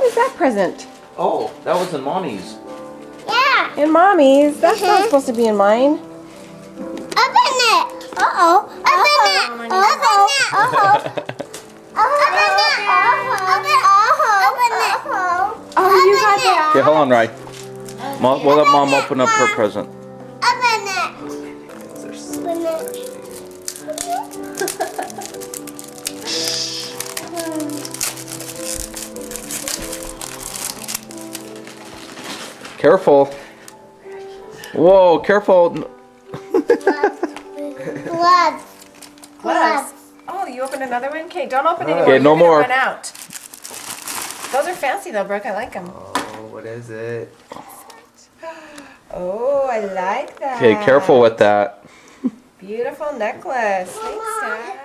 is that present? Oh, that was in Mommy's. Yeah. In Mommy's? That's not supposed to be in mine. Open it. Uh-oh. Open it. Open it. Oh, you got that. Okay, hold on, Rai. Mom, we'll let Mom open up her present. Open it. Open it. Careful. Whoa, careful. Gloves. Gloves. Oh, you opened another one? Okay, don't open anymore. Okay, no You're gonna more. Run out. Those are fancy though, Brooke. I like them. Oh, what is it? Oh, I like that. Okay, careful with that. Beautiful necklace. Thanks, Dad.